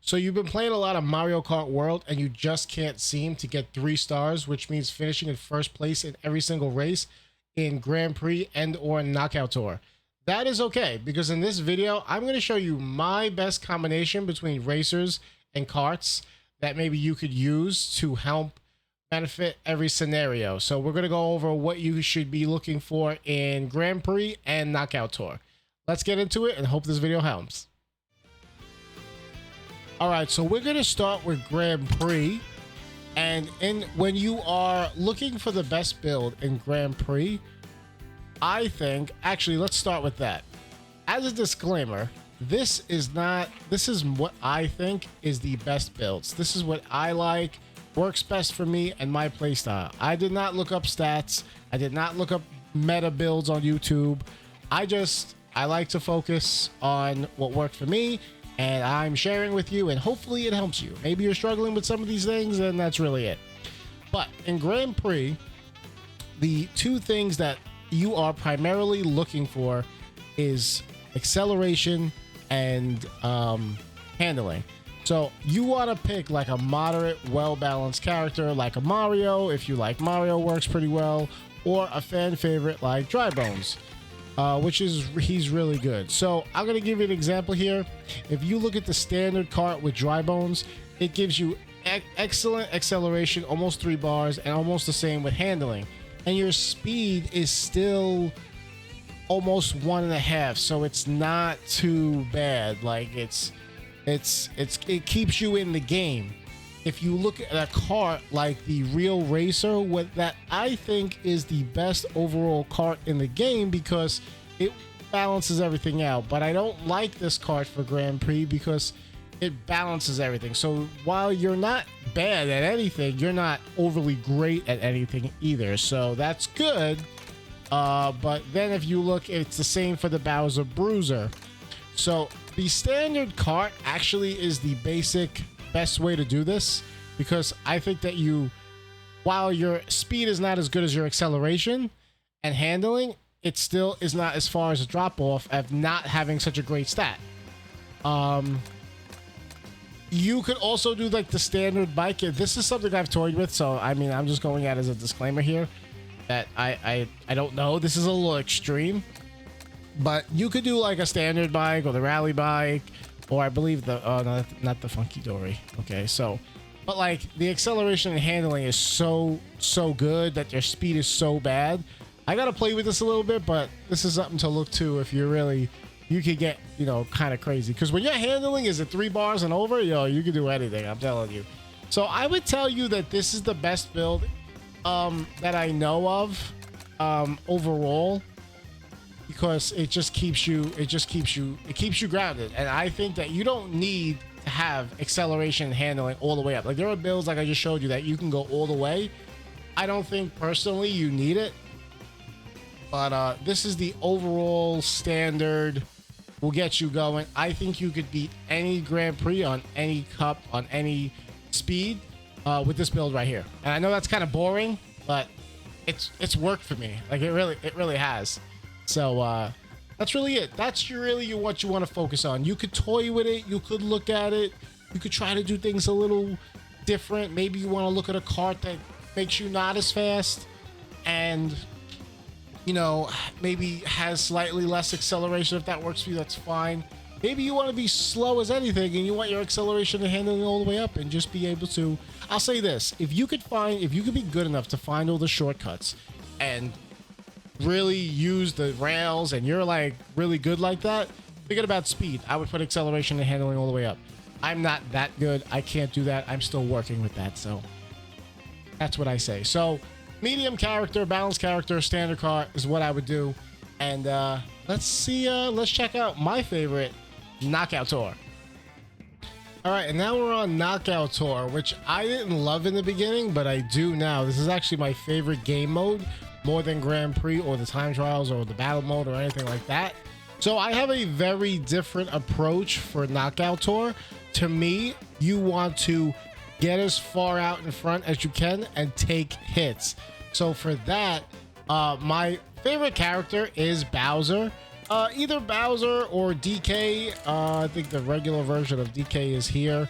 So you've been playing a lot of Mario Kart World and you just can't seem to get 3 stars, which means finishing in first place in every single race in Grand Prix and or Knockout Tour. That is okay, because in this video, I'm going to show you my best combination between racers and karts that maybe you could use to help benefit every scenario. So we're going to go over what you should be looking for in Grand Prix and Knockout Tour. Let's get into it and hope this video helps. All right, so we're going to start with Grand Prix. And when you are looking for the best build in Grand Prix, I think, actually, let's start with that. As a disclaimer, this is what I think is the best builds. This is what I like, works best for me and my playstyle. I did not look up stats. I did not look up meta builds on YouTube. I like to focus on what worked for me, and I'm sharing with you, and hopefully it helps you. Maybe you're struggling with some of these things, and that's really it. But in Grand Prix, the two things that you are primarily looking for is acceleration and handling. So you want to pick like a moderate, well-balanced character like a Mario, if you like Mario, works pretty well, or a fan favorite like Dry Bones, he's really good. So I'm going to give you an example here. If you look at the standard kart with Dry Bones, it gives you excellent acceleration, almost 3 bars, and almost the same with handling. And your speed is still almost 1.5, so it's not too bad. Like it keeps you in the game. If you look at a kart like the Real Racer, what that I think is the best overall kart in the game, because it balances everything out. But I don't like this kart for Grand Prix because it balances everything. So while you're not bad at anything, you're not overly great at anything either. So that's good. But then if you look, it's the same for the Bowser Bruiser. So the standard kart actually is the best way to do this, because I think that while your speed is not as good as your acceleration and handling, it still is not as far as a drop off of not having such a great stat. You could also do like the standard bike. This is something I've toyed with, so I mean, I'm just going at it as a disclaimer here that I don't know. This is a little extreme, but you could do like a standard bike or the rally bike, or I believe not the Funky Dory. Okay, so, but like the acceleration and handling is so good that your speed is so bad. I gotta play with this a little bit, but this is something to look to if you could get, kind of crazy. Because when your handling is at 3 bars and over, you can do anything, I'm telling you. So I would tell you that this is the best build that I know of overall, because it keeps you grounded. And I think that you don't need to have acceleration and handling all the way up. Like there are builds like I just showed you that you can go all the way. I don't think personally you need it. But this is the overall standard, will get you going. I think you could beat any Grand Prix on any cup, on any speed with this build right here. And I know that's kind of boring, but it's worked for me. Like it really has. So that's really it. That's really what you want to focus on. You could toy with it. You could look at it. You could try to do things a little different. Maybe you want to look at a kart that makes you not as fast and maybe has slightly less acceleration. If that works for you, that's fine. Maybe you want to be slow as anything and you want your acceleration and handling all the way up and just be able to, I'll say this, if you could be good enough to find all the shortcuts and really use the rails, and you're like really good like that, forget about speed. I would put acceleration and handling all the way up. I'm not that good. I can't do that. I'm still working with that. So that's what I say. So medium character, balanced character, standard kart is what I would do. And let's check out my favorite, Knockout Tour. All right, and now we're on Knockout Tour, which I didn't love in the beginning, but I do now. This is actually my favorite game mode, more than Grand Prix or the time trials or the battle mode or anything like that. So I have a very different approach for Knockout Tour. To me, you want to get as far out in front as you can and take hits. So for that, my favorite character is Bowser. Either Bowser or DK. I think the regular version of DK is here.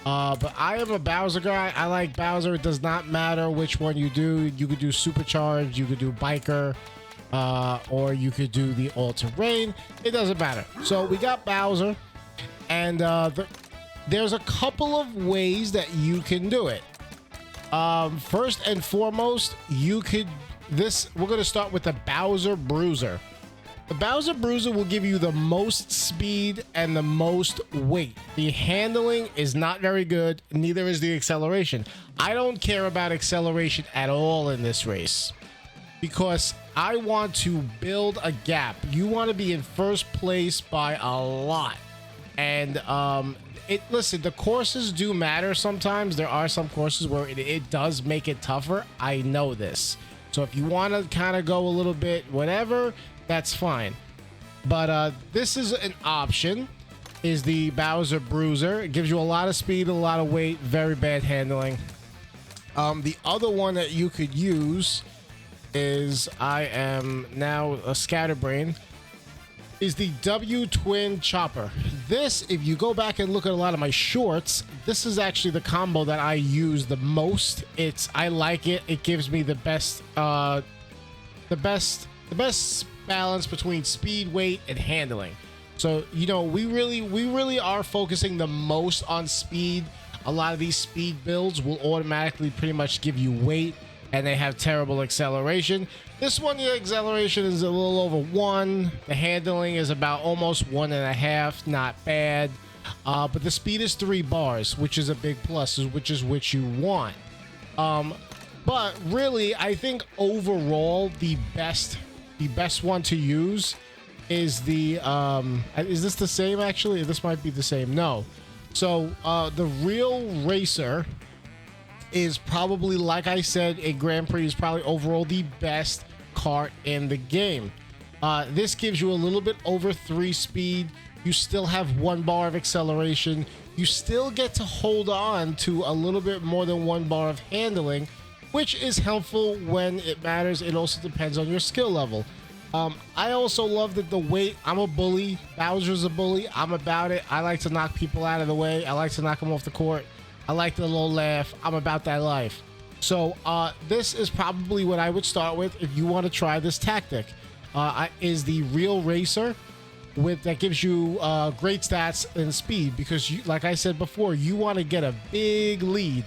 But I am a Bowser guy. I like Bowser. It does not matter which one you do. You could do Supercharged, you could do Biker, or you could do the All-Terrain. It doesn't matter. So we got Bowser, and there's a couple of ways that you can do it. First and foremost, we're going to start with the Bowser Bruiser. The Bowser Bruiser will give you the most speed and the most weight. The handling is not very good, neither is the acceleration. I don't care about acceleration at all in this race because I want to build a gap. You want to be in first place by a lot. And listen, the courses do matter sometimes. There are some courses where it does make it tougher. I know this. So if you want to kind of go a little bit whatever, that's fine. But this is an option, is the Bowser Bruiser. It gives you a lot of speed, a lot of weight, very bad handling. The other one that you could use is, I am now a scatterbrain, is the W Twin Chopper. This, if you go back and look at a lot of my shorts, this is actually the combo that I use the most. I like it. It gives me the best balance between speed, weight, and handling. So, you know, we really are focusing the most on speed. A lot of these speed builds will automatically pretty much give you weight, and they have terrible acceleration. This one, the acceleration is a little over 1. The handling is about almost 1.5. Not bad. But the speed is 3 bars, which is a big plus, which is what you want. But really, I think overall, the best one to use is the is this the same? Actually, this might be the same. No. So the Real Racer is probably, like I said, a Grand Prix is probably overall the best kart in the game. This gives you a little bit over 3 speed. You still have 1 bar of acceleration. You still get to hold on to a little bit more than 1 bar of handling, which is helpful when it matters. It also depends on your skill level. I also love that the weight. I'm a bully. Bowser's a bully. I'm about it. I like to knock people out of the way. I like to knock them off the court. I like the little laugh. I'm about that life. So this is probably what I would start with if you want to try this tactic. Is the Real Racer, that gives you great stats and speed, because like I said before, you want to get a big lead.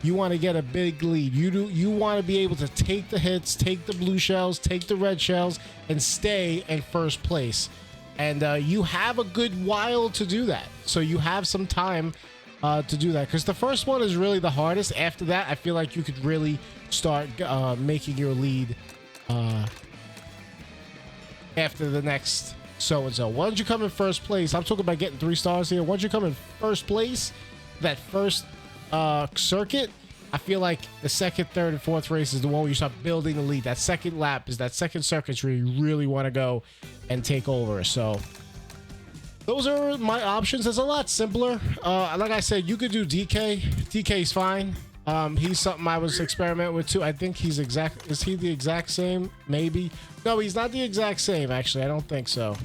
You want to get a big lead. You want to be able to take the hits, take the blue shells, take the red shells, and stay in first place. And you have a good while to do that. So you have some time to do that, because the first one is really the hardest. After that, I feel like you could really start making your lead after the next so-and-so. Once you come in first place, I'm talking about getting 3 stars here. Once you come in first place, that first circuit, I feel like the second, third, and fourth race is the one where you start building the lead. That second lap is that second circuit where you really want to go and take over. So those are my options. It's a lot simpler. Like I said, you could do DK. DK's fine. He's something I was experimenting with too. I think is he the exact same? Maybe. No, he's not the exact same, actually. I don't think so.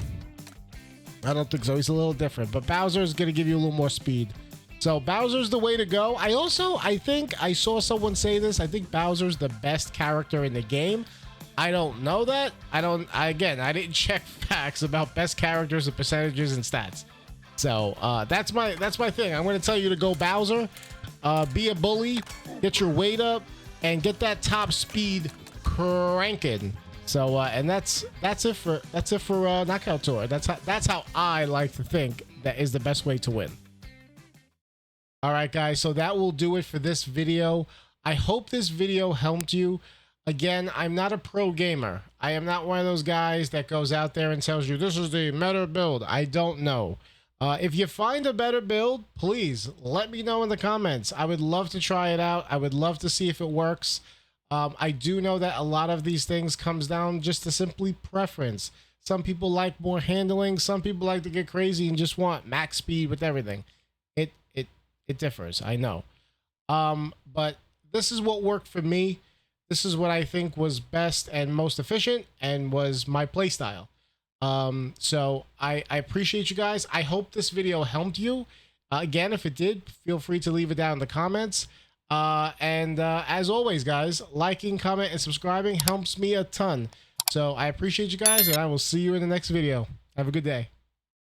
He's a little different. But Bowser is going to give you a little more speed. So Bowser's the way to go. I think I saw someone say this. I think Bowser's the best character in the game. I don't know that. I didn't check facts about best characters and percentages and stats. So that's my thing. I'm going to tell you to go Bowser. Be a bully, get your weight up, and get that top speed cranking. So and that's it for Knockout Tour. That's how I like to think that is the best way to win. All right, guys, so that will do it for this video. I hope this video helped you. Again, I'm not a pro gamer. I am not one of those guys that goes out there and tells you this is the meta build. I don't know. If you find a better build, please let me know in the comments. I would love to try it out. I would love to see if it works. I do know that a lot of these things comes down just to simply preference. Some people like more handling. Some people like to get crazy and just want max speed with everything. It differs, I know. But this is what worked for me. This is what I think was best and most efficient and was my playstyle. So I appreciate you guys. I hope this video helped you. Again, if it did, feel free to leave it down in the comments. As always, guys, liking, comment, and subscribing helps me a ton. So I appreciate you guys, and I will see you in the next video. Have a good day.